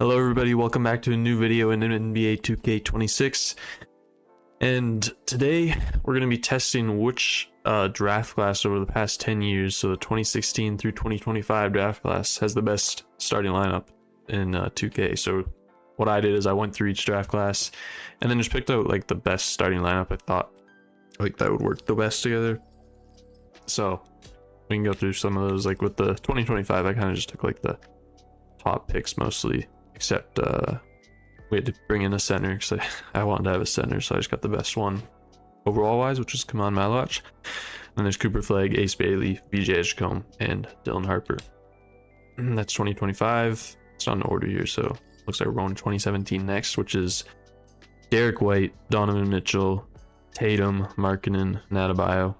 Hello everybody, welcome back to a new video in NBA2k26. And today we're going to be testing which draft class over the past 10 years, so the 2016 through 2025 draft class, has the best starting lineup in 2K. So what I did is I went through each draft class and then just picked out like the best starting lineup I thought like that would work the best together. So we can go through some of those. Like with the 2025, I kind of just took like the top picks mostly, except we had to bring in a center because I wanted to have a center, so I just got the best one overall wise, which is Kaman Malach. And there's Cooper Flagg, Ace Bailey, VJ Edgecombe, and Dylan Harper. That's 2025. It's not in order here, so looks like we're going 2017 next, which is Derek White, Donovan Mitchell, Tatum, Markkanen, Adebayo.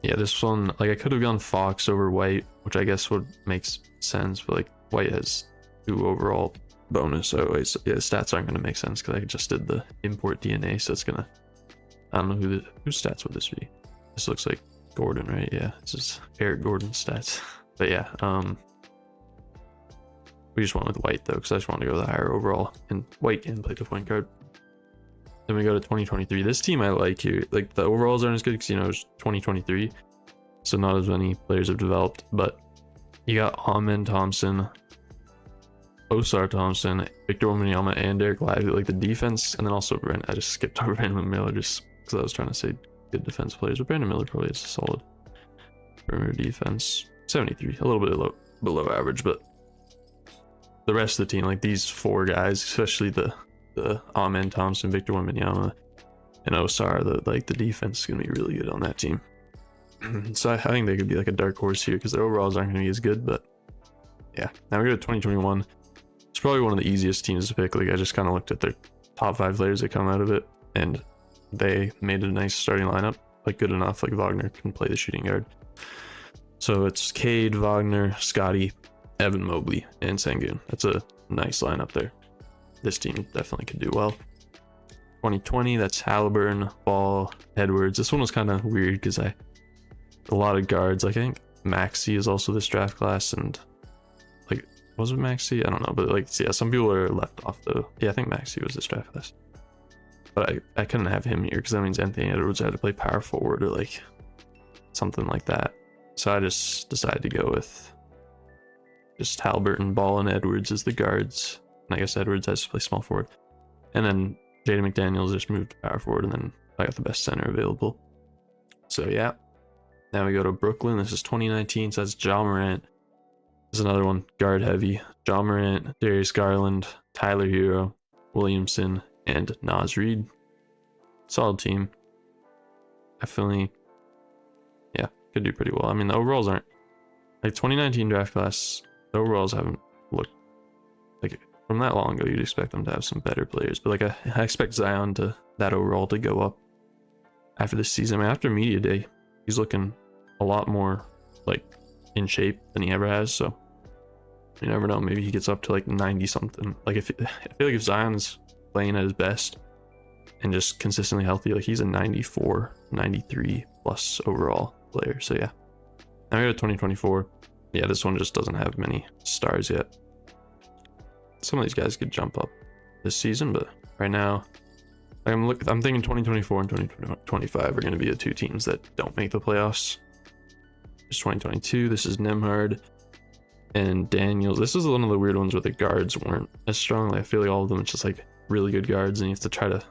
Yeah, this one, like I could have gone Fox over White, which I guess would make sense, but like White has 2 overall bonus, so yeah, stats aren't going to make sense because I just did the import DNA, so it's gonna, I don't know whose stats would this be. This looks like Gordon, right? Yeah, this is Eric Gordon's stats. But yeah, we just went with White though because I just wanted to go the higher overall, and White can play the point guard. Then we go to 2023. This team I like here. Like the overalls aren't as good because, you know, it's 2023, so not as many players have developed. But you got Amen Thompson, Osar Thompson, Victor Wembanyama, and Derek Lively. Like the defense, and then also I just skipped over Brandon Miller just because I was trying to say good defense players. But Brandon Miller probably is a solid perimeter defense. 73, a little bit below average, but the rest of the team, like these 4 guys, especially the Amen Thompson, Victor Wembanyama, and Osar, the defense is gonna be really good on that team. So I think they could be like a dark horse here because their overalls aren't gonna be as good. But yeah, now we go to 2021. It's probably one of the easiest teams to pick. Like I just kind of looked at their top 5 players that come out of it, and they made a nice starting lineup, like good enough. Like Wagner can play the shooting guard, so it's Cade, Wagner, Scotty, Evan Mobley, and Sengun. That's a nice lineup there. This team definitely could do well. 2020, that's Halliburton, Ball, Edwards. This one was kind of weird because a lot of guards. Like I think Maxey is also this draft class, and like was it Maxey? I don't know, but like yeah, some people are left off though. Yeah, I think Maxey was this draft class, but I couldn't have him here because that means Anthony Edwards had to play power forward or like something like that. So I just decided to go with just Halliburton, Ball, and Edwards as the guards. And I guess Edwards has to play small forward. And then Jaden McDaniels just moved to power forward, and then I got the best center available. So yeah. Now we go to Brooklyn. This is 2019, so that's Ja Morant. This is another one, guard heavy. Ja Morant, Darius Garland, Tyler Hero, Williamson, and Naz Reid. Solid team. Definitely, yeah, could do pretty well. I mean, the overalls aren't, like 2019 draft class, the overalls haven't looked like from that long ago. You'd expect them to have some better players, but like I expect Zion that overall to go up after this season. I mean, after media day, he's looking a lot more like in shape than he ever has. So you never know. Maybe he gets up to like 90 something. Like I feel like if Zion's playing at his best and just consistently healthy, like he's a 94, 93 plus overall player. So yeah. Now we go to 2024. Yeah, this one just doesn't have many stars yet. Some of these guys could jump up this season, but right now I'm thinking 2024 and 2025 are going to be the 2 teams that don't make the playoffs. It's 2022. This is Nembhard and Daniels. This is one of the weird ones where the guards weren't as strong. Like, I feel like all of them, it's just like really good guards, and you have to try to,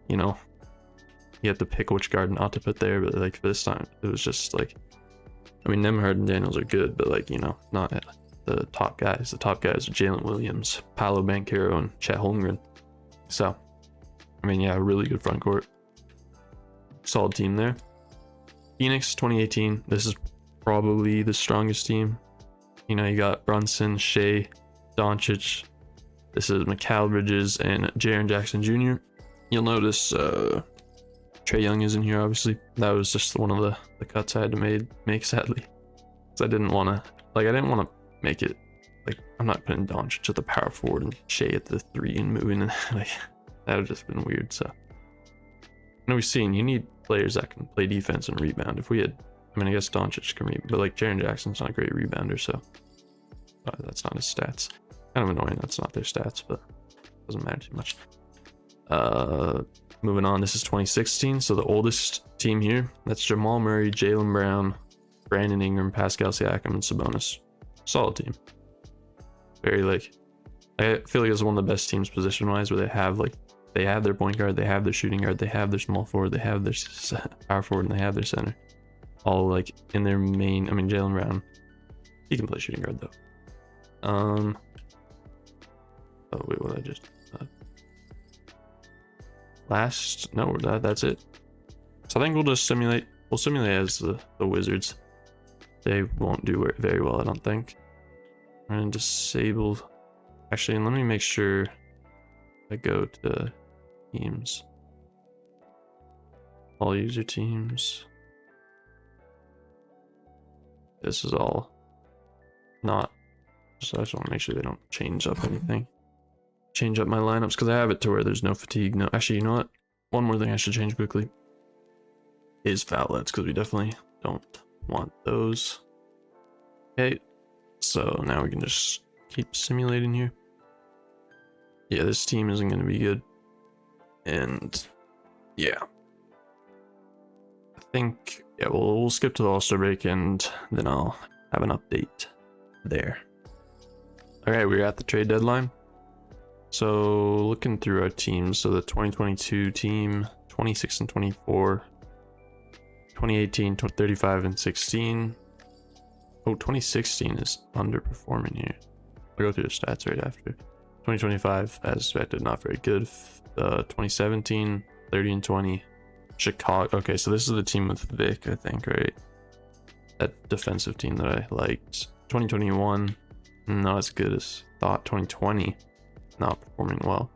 you know, you have to pick which guard not to put there. But like this time, it was just like, I mean, Nembhard and Daniels are good, but like, you know, not the top guys. The top guys are Jalen Williams, Paolo Banchero, and Chet Holmgren. So, I mean, yeah, really good front court. Solid team there. Phoenix 2018. This is probably the strongest team. You know, you got Brunson, Shea, Doncic. This is Mikal Bridges and Jaren Jackson Jr. You'll notice Trae Young is in here, obviously. That was just one of the cuts I had to make sadly. Because I didn't want to make it like, I'm not putting Doncic at the power forward and Shea at the 3 and moving, and like that would have just been weird. So I know we've seen you need players that can play defense and rebound. If we had, I mean, I guess Doncic can rebound, but like Jaren Jackson's not a great rebounder, so that's not his stats. Kind of annoying that's not their stats, but doesn't matter too much. Moving on, this is 2016, so the oldest team here, that's Jamal Murray, Jaylen Brown, Brandon Ingram, Pascal Siakam, and Sabonis. Solid team. Very like, I feel like it's one of the best teams position-wise, where they have their point guard, they have their shooting guard, they have their small forward, they have their power forward, and they have their center. All like in their main. I mean, Jaylen Brown, he can play shooting guard though. Oh wait, what I just that's it. So I think we'll just simulate. We'll simulate as the Wizards. They won't do it very well, I don't think. I'm gonna disable. Actually, and let me make sure I go to teams. All user teams. This is all not. So I just want to make sure they don't change up anything. Change up my lineups because I have it to where there's no fatigue. No, actually, you know what? One more thing I should change quickly is foulettes, because we definitely don't want those. Okay, so now we can just keep simulating here. Yeah, this team isn't going to be good. And yeah, I think, yeah, we'll skip to the All-Star break and then I'll have an update there. All right, we're at the trade deadline. So looking through our teams, so the 2022 team, 26 and 24, 2018, 35 and 16. Oh, 2016 is underperforming here. I'll go through the stats right after. 2025, as expected, not very good. 2017, 30 and 20. Chicago. Okay, so this is the team with Vic, I think, right? That defensive team that I liked. 2021, not as good as thought. 2020, not performing well.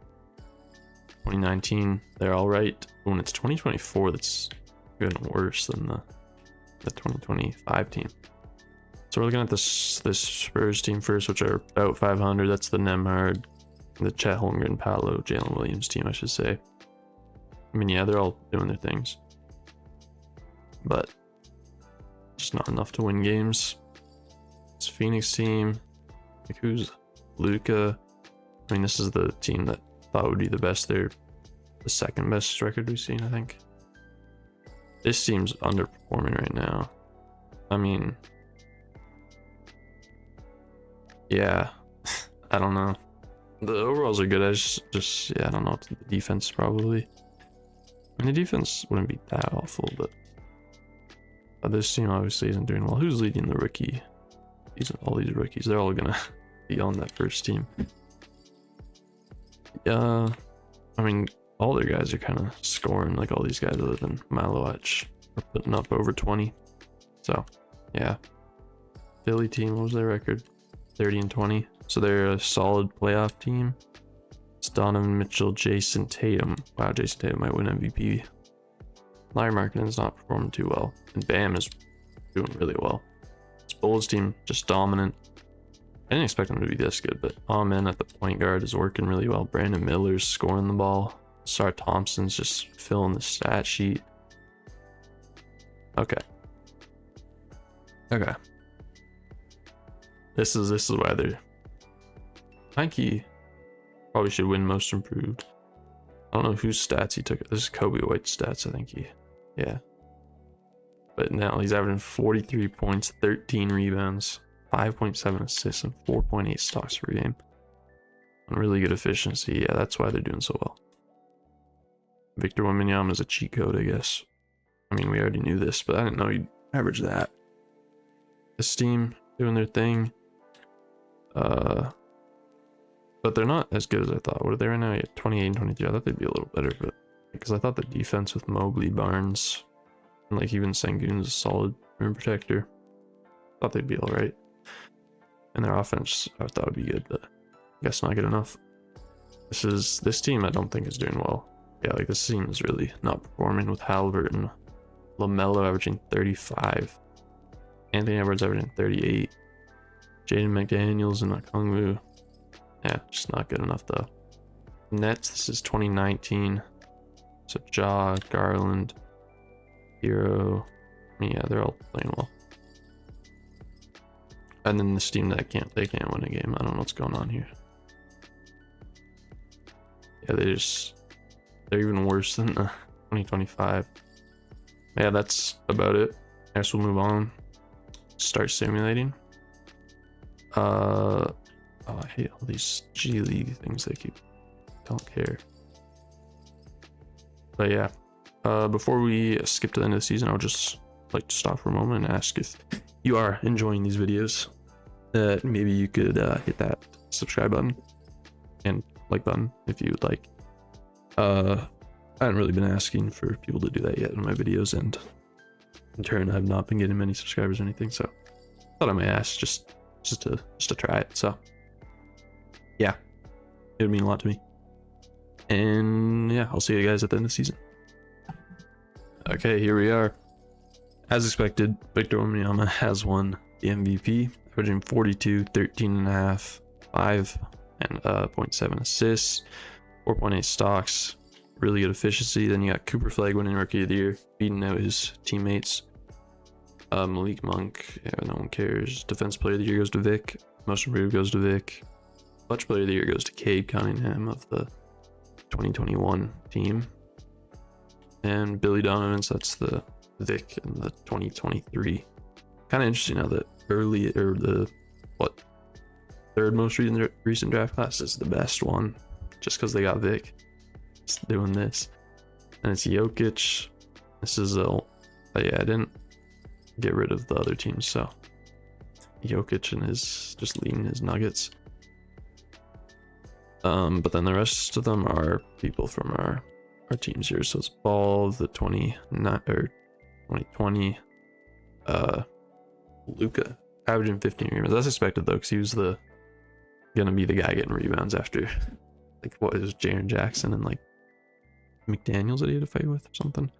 2019, they're all right. When it's 2024, that's even worse than the 2025 team. So we're looking at this Spurs team first, which are about 500. That's the Nemhard, the Chet Holmgren, Paolo, Jalen Williams team, I should say. I mean, yeah, they're all doing their things, but just not enough to win games. It's Phoenix team. Like, who's Luka? I mean, this is the team that I thought would be the best. They're the second best record we've seen, I think. This team's underperforming right now. I mean, yeah, I don't know. The overalls are good. I just yeah, I don't know. The defense probably. I mean, the defense wouldn't be that awful, but this team obviously isn't doing well. Who's leading the rookie? All these rookies, they're all gonna be on that first team. Yeah, I mean, all their guys are kind of scoring. Like all these guys, other than Malowich, are putting up over 20. So, yeah. Philly team, what was their record? 30 and 20. So they're a solid playoff team. It's Donovan Mitchell, Jason Tatum. Wow, Jason Tatum might win MVP. Larry Markkanen's not performing too well. And Bam is doing really well. This Bulls team, just dominant. I didn't expect them to be this good, but Amen at the point guard is working really well. Brandon Miller's scoring the ball. Sar Thompson's just filling the stat sheet. Okay. This is why they're... Nike probably should win most improved. I don't know whose stats he took. This is Kobe White's stats, I think yeah. But now he's averaging 43 points, 13 rebounds, 5.7 assists, and 4.8 stocks per game. And really good efficiency. Yeah, that's why they're doing so well. Victor Wembanyama is a cheat code, I guess. I mean, we already knew this, but I didn't know he'd average that. This team doing their thing. But they're not as good as I thought. What are they right now? Yeah, 28 and 23. I thought they'd be a little better, but because I thought the defense with Mobley, Barnes, and like even Sengun's a solid rim protector. Thought they'd be all right. And their offense, I thought would be good, but I guess not good enough. This team I don't think is doing well. Yeah, like this team is really not performing with Halliburton, LaMelo averaging 35, Anthony Edwards averaging 38, Jaden McDaniels and Okongwu. Yeah, just not good enough though. Nets, this is 2019. So Ja, Garland, Hero. Yeah, they're all playing well. And then this team that they can't win a game. I don't know what's going on here. Yeah, they're even worse than 2025. Yeah, that's about it. I guess we'll move on. Start simulating. Oh, I hate all these G League things. They keep don't care. But yeah, before we skip to the end of the season, I would just like to stop for a moment and ask if you are enjoying these videos. Maybe you could hit that subscribe button and like button if you would like. I haven't really been asking for people to do that yet in my videos, and in turn I've not been getting many subscribers or anything, so I thought I might ask just to try it. So yeah, it would mean a lot to me. And yeah, I'll see you guys at the end of the season. Okay, here we are. As expected, Victor Wembanyama has won the MVP, averaging 42, 13.5, 5 and 0.7 assists, 4.8 stocks, really good efficiency. Then you got Cooper Flag winning Rookie of the Year, beating out his teammates. Malik Monk, yeah, no one cares. Defense Player of the Year goes to Vic. Most Improved goes to Vic. Clutch Player of the Year goes to Cade Cunningham of the 2021 team. And Billy Donovan, so that's the Vic in the 2023. Kind of interesting now that the third most recent draft class is the best one, just because they got Vic doing this. And it's Jokic. This is yeah, I didn't get rid of the other teams, so Jokic and his just leading his Nuggets. But then the rest of them are people from our teams here. So it's Ball, the 2020, Luka averaging 15 rebounds. That's expected though, because he was gonna be the guy getting rebounds after like what is Jaren Jackson and like McDaniels that he had to fight with or something,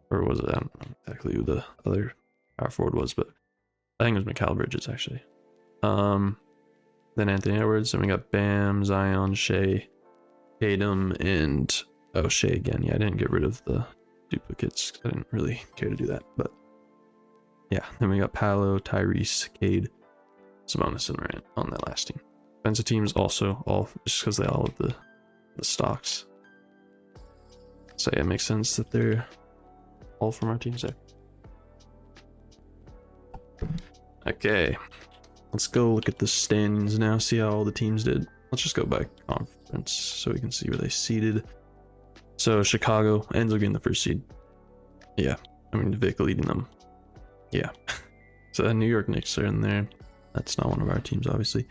or was it? I don't know exactly who the other power forward was, but I think it was Mikal Bridges actually. Then Anthony Edwards, and we got Bam, Zion, Shea, Tatum, and Shea again. Yeah, I didn't get rid of the duplicates. I didn't really care to do that, but yeah. Then we got Paolo, Tyrese, Cade, Sabonis, and Morant on that last team. Defensive teams also all just because they all have the stocks. So yeah, it makes sense that they're all from our teams there. Okay, let's go look at the standings now, see how all the teams did. Let's just go by conference so we can see where they seeded. So Chicago ends up getting the first seed. Yeah, I mean Vic leading them. Yeah. So the New York Knicks are in there. That's not one of our teams, obviously.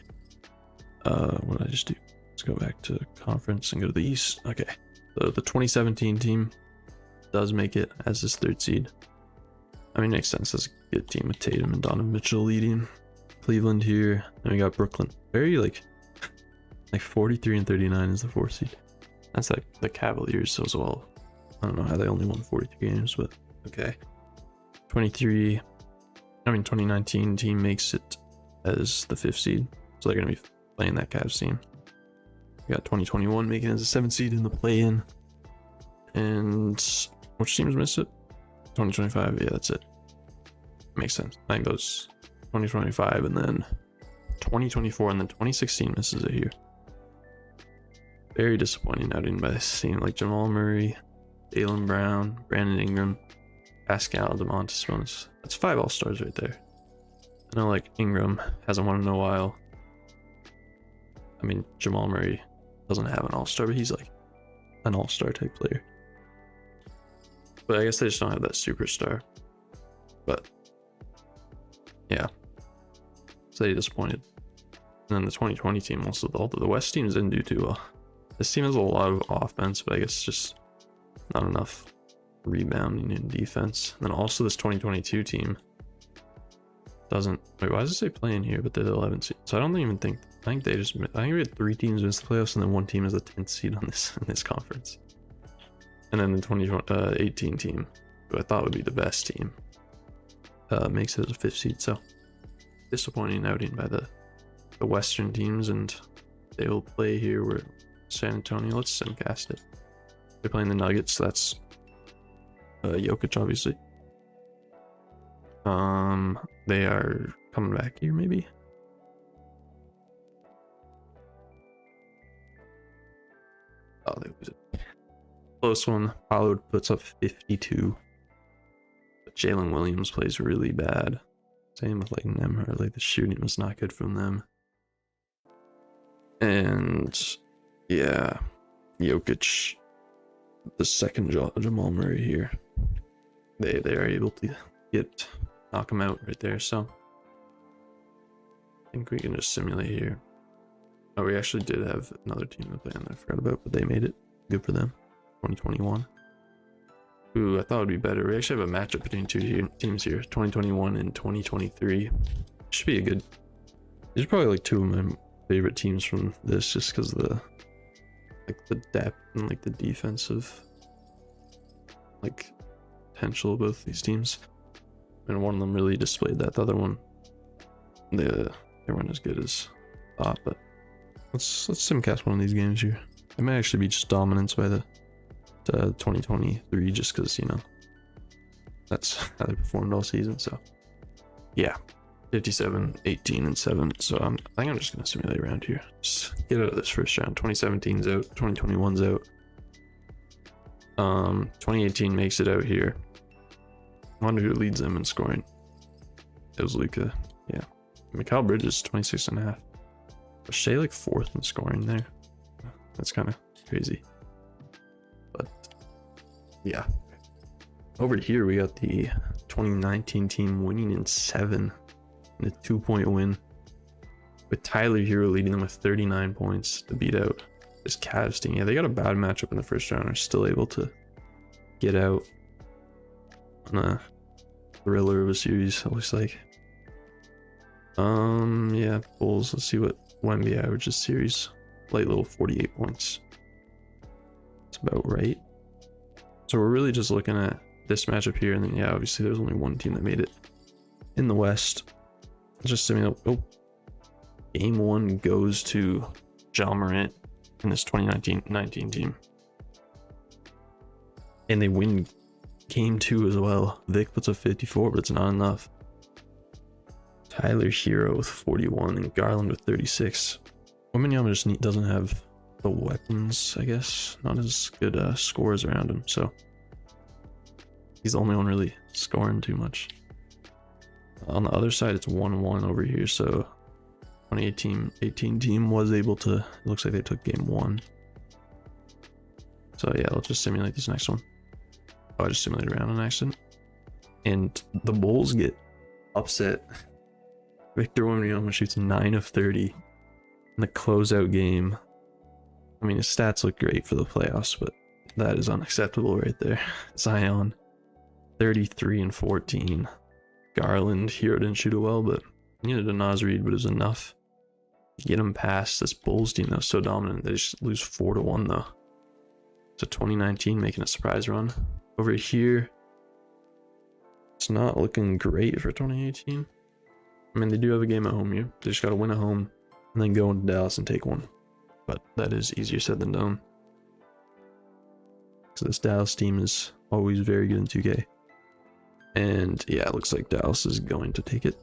What did I just do? Let's go back to conference and go to the East. Okay. So the 2017 team does make it as this third seed. I mean, it makes sense. That's a good team with Tatum and Donovan Mitchell leading. Cleveland here. And we got Brooklyn. Very like 43 and 39 is the fourth seed. That's like the Cavaliers as well. I don't know how they only won 43 games, but okay. 2019 team makes it as the fifth seed. So they're going to be playing that Cavs team. We got 2021 making it as a seventh seed in the play-in. And which teams missed it? 2025, yeah, that's it. Makes sense. I think those 2025 and then 2024 and then 2016 misses it here. Very disappointing outing by this team, like Jamal Murray, Jaylen Brown, Brandon Ingram, Pascal, Domantas Sabonis. That's 5 all-stars right there. I know like Ingram hasn't won in a while. I mean, Jamal Murray doesn't have an all-star, but he's like an all-star type player. But I guess they just don't have that superstar. But yeah, so they disappointed. And then the 2020 team also, the West teams didn't do too well. This team has a lot of offense, but I guess just not enough rebounding and defense. And then also this 2022 team doesn't. Wait, why does it say playing here? But they're the 11th seed. So I don't even think. I think they just. I think we had 3 teams miss the playoffs, and then 1 team is the 10th seed on this conference. And then the 2018 team, who I thought would be the best team, makes it as a 5th seed. So disappointing outing by the Western teams, and they will play here where San Antonio. Let's simcast it. They're playing the Nuggets. So that's Jokic, obviously. They are coming back here, maybe. Oh, they lose it. Close one. Pollard puts up 52. But Jalen Williams plays really bad. Same with like Nemhard. Like the shooting was not good from them. And yeah, Jokic, the second Jamal Murray here. They are able to knock him out right there. So I think we can just simulate here. Oh, we actually did have another team to play on that I forgot about, but they made it. Good for them. 2021. Ooh, I thought it'd be better. We actually have a matchup between two teams here, 2021 and 2023. Should be a good. These are probably like two of my favorite teams from this, just because the depth and like the defensive like potential of both these teams. And one of them really displayed that. The other one, they weren't as good as thought. But let's simcast one of these games here. It might actually be just dominance by the 2023, just because, you know, that's how they performed all season. So yeah, 57, 18, and 7. So I think I'm just gonna simulate around here. Just get out of this first round. 2017's out, 2021's out. 2018 makes it out here. I wonder who leads them in scoring. It was Luka. Yeah, Mikal Bridges 26.5. Was Shea like 4th in scoring there? That's kind of crazy. But yeah, over here we got the 2019 team winning in 7 in a 2-point win, with Tyler Hero leading them with 39 points to beat out this Cavs team. Yeah, they got a bad matchup in the first round, are still able to get out on a thriller of a series, it looks like. Yeah, Bulls. Let's see what Wemby averages series. Light little 48 points. That's about right. So we're really just looking at this matchup here, and then yeah, obviously there's only one team that made it in the West. Just simulate. Oh, game 1 goes to Ja Morant in this 2019 team, and they win game 2 as well. Vic puts up 54, but it's not enough. Tyler Hero with 41 and Garland with 36. Wembanyama just doesn't have the weapons, I guess. Not as good scores around him, so he's the only one really scoring too much. On the other side, it's 1-1 over here, so 2018 team was able to, it looks like they took game 1. So yeah, let's just simulate this next one. Oh, I just simulated around on accident. And the Bulls get upset. Victor Wembanyama shoots 9 of 30 in the closeout game. I mean, his stats look great for the playoffs, but that is unacceptable right there. Zion, 33 and 14. Garland, Hero didn't shoot it well, but needed a Naz Reid, but it was enough to get him past this Bulls team that was so dominant. They just lose 4-1 though. So 2019 making a surprise run. Over here, it's not looking great for 2018. I mean, they do have a game at home here. They just got to win at home and then go into Dallas and take one. But that is easier said than done. So this Dallas team is always very good in 2K. And yeah, it looks like Dallas is going to take it.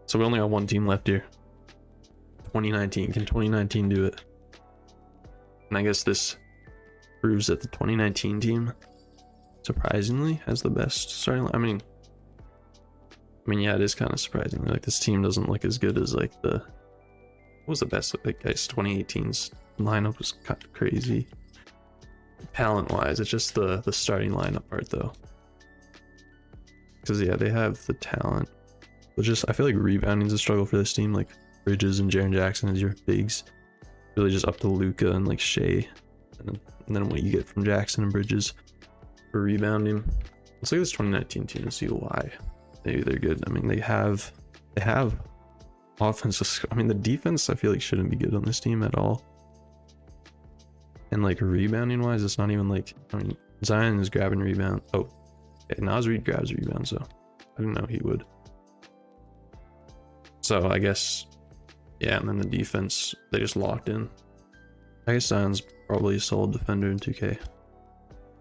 So we only got one team left here. 2019. Can 2019 do it? And I guess this proves that the 2019 team, surprisingly, has the best starting line. I mean, yeah, it is kind of surprising. Like, this team doesn't look as good as like what was the best? Like, guys, 2018's lineup was kind of crazy. Talent-wise, it's just the starting lineup part though. Because yeah, they have the talent, but just I feel like rebounding is a struggle for this team. Like Bridges and Jaren Jackson as your bigs, really just up to Luka and like Shea, and then what you get from Jackson and Bridges for rebounding. Let's look at this 2019 team and see why they're good. I mean, they have offense. I mean, the defense I feel like shouldn't be good on this team at all. And like rebounding wise, it's not even like, I mean, Zion is grabbing rebound. Oh, okay, Naz Reid grabs rebound, so I didn't know he would. So I guess, yeah, and then the defense, they just locked in. I guess Zion's probably a solid defender in 2K.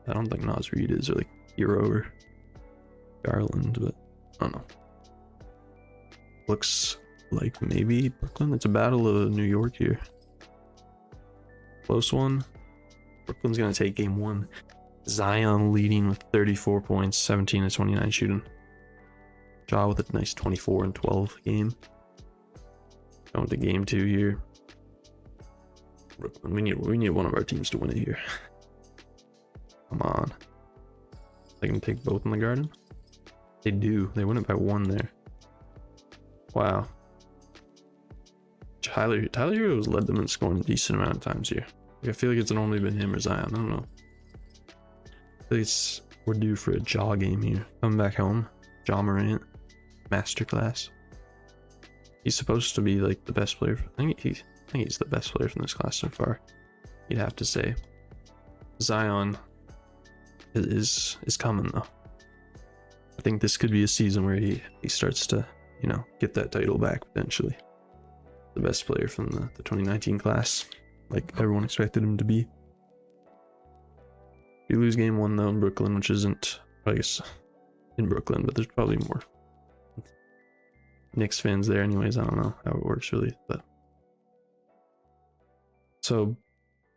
I don't think Naz Reid is, or like Hero or Garland, but I don't know. Looks like maybe Brooklyn. It's a battle of New York here. close one. Brooklyn's gonna take game one. Zion leading with 34 points, 17 to 29 shooting. Ja with a nice 24 and 12 game. Going to game two here. Brooklyn, we need one of our teams to win it here. Come on. They can take both in the Garden. They do. They win it by one there. Wow. Tyler Hero's led them in scoring a decent amount of times here. Like, I feel like it's only been him or Zion. I don't know. I think we're due for a Ja game here. Coming back home. Ja Morant. Masterclass. He's supposed to be like the best player. I think he's the best player from this class so far. You'd have to say. Zion is coming though. I think this could be a season where he starts to, you know, get that title back potentially. The best player from the 2019 class, like everyone expected him to be. You lose game one though in Brooklyn, which isn't, I guess, in Brooklyn, but there's probably more Knicks fans there anyways. I don't know how it works really, but so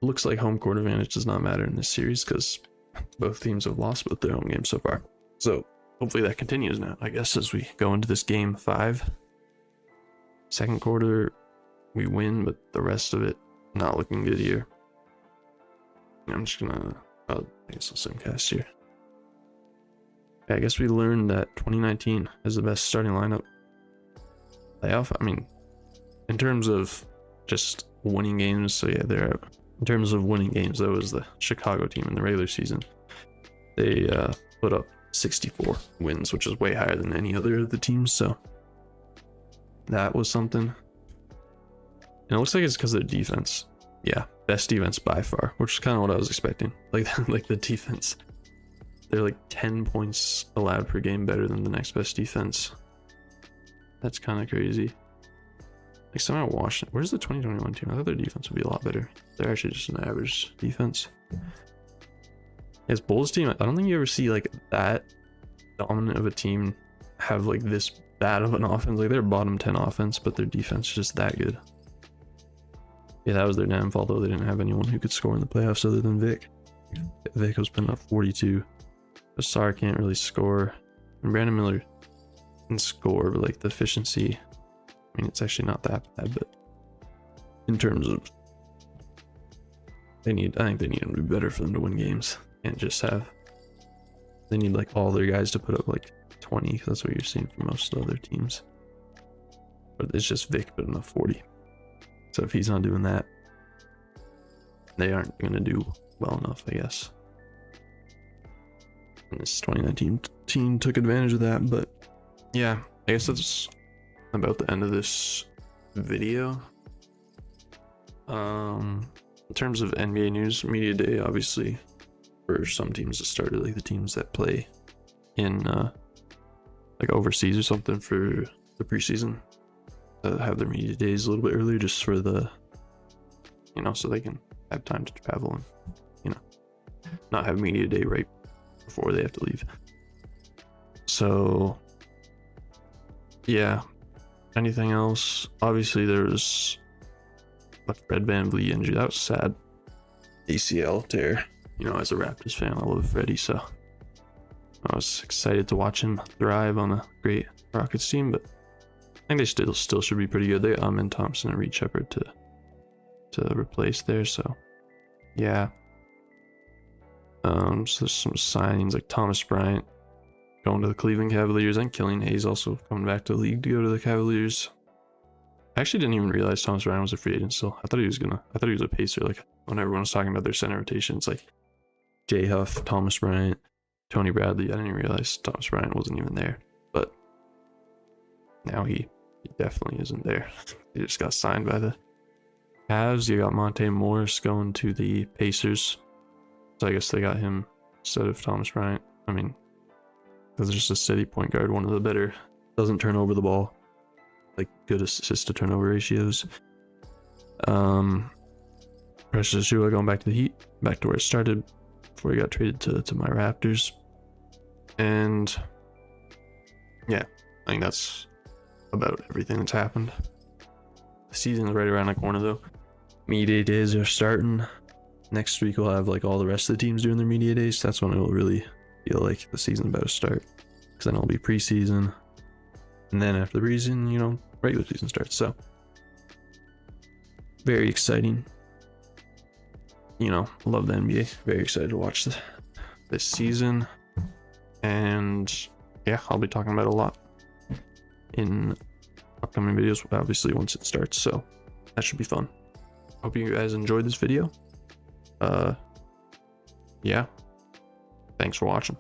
looks like home court advantage does not matter in this series because both teams have lost both their home games so far. So hopefully that continues now, I guess, as we go into this game 5. Second quarter we win, but the rest of it not looking good here. I'm just gonna, I guess I'll simcast here. Yeah, I guess we learned that 2019 has the best starting lineup. Playoff, I mean, in terms of just winning games, so yeah, in terms of winning games, that was the Chicago team in the regular season. They put up 64 wins, which is way higher than any other of the teams, so that was something. And it looks like it's because of their defense. Yeah, best defense by far, which is kind of what I was expecting. Like the defense, they're like 10 points allowed per game better than the next best defense. That's kind of crazy. Like somehow Washington, where's the 2021 team? I thought their defense would be a lot better. They're actually just an average defense. As Bulls team, I don't think you ever see like that dominant of a team have like this bad of an offense. Like they're bottom 10 offense, but their defense is just that good. Yeah, that was their downfall though. They didn't have anyone who could score in the playoffs other than Vic. Vic was putting up 42. Asar can't really score. And Brandon Miller can score, but like the efficiency, I mean, it's actually not that bad, but in terms of I think they need him to be better for them to win games. Can't just have, they need like all their guys to put up like 20, because that's what you're seeing from most of the other teams. But it's just Vic putting up 40. So if he's not doing that, they aren't going to do well enough, I guess. And this 2019 team took advantage of that, but yeah, I guess that's about the end of this video. In terms of NBA news, Media Day, obviously, for some teams it started, like the teams that play in like overseas or something for the preseason, have their media days a little bit earlier, just for the, you know, so they can have time to travel and, you know, not have media day right before they have to leave. So yeah, anything else? Obviously there was a Fred VanVleet injury. That was sad. ACL tear. You know, as a Raptors fan, I love Freddie, so I was excited to watch him thrive on a great Rockets team, but I think they still should be pretty good. They got Amin Thompson and Reed Shepherd to replace there, so yeah. So there's some signings like Thomas Bryant going to the Cleveland Cavaliers, and Killian Hayes also coming back to the league to go to the Cavaliers. I actually didn't even realize Thomas Bryant was a free agent still. I thought he was a Pacer. Like when everyone was talking about their center rotation, it's like Jay Huff, Thomas Bryant, Tony Bradley. I didn't even realize Thomas Bryant wasn't even there, but now he definitely isn't there. He just got signed by the Cavs. You got Monte Morris going to the Pacers, so I guess they got him instead of Thomas Bryant. I mean, because just a steady point guard, one of the better, doesn't turn over the ball, like good assist to turnover ratios. Precious Achiuwa going back to the Heat, back to where it started before he got traded to my Raptors. And yeah, I think that's about everything that's happened. The season is right around the corner though. Media days are starting. next week we'll have like all the rest of the teams doing their media days. That's when it'll really feel like the season's about to start, because then it'll be preseason, and then after the preseason, you know, regular season starts. So very exciting. You know, love the NBA. Very excited to watch this season, and yeah, I'll be talking about it a lot in upcoming videos, obviously once it starts. So that should be fun. Hope you guys enjoyed this video. Yeah, thanks for watching.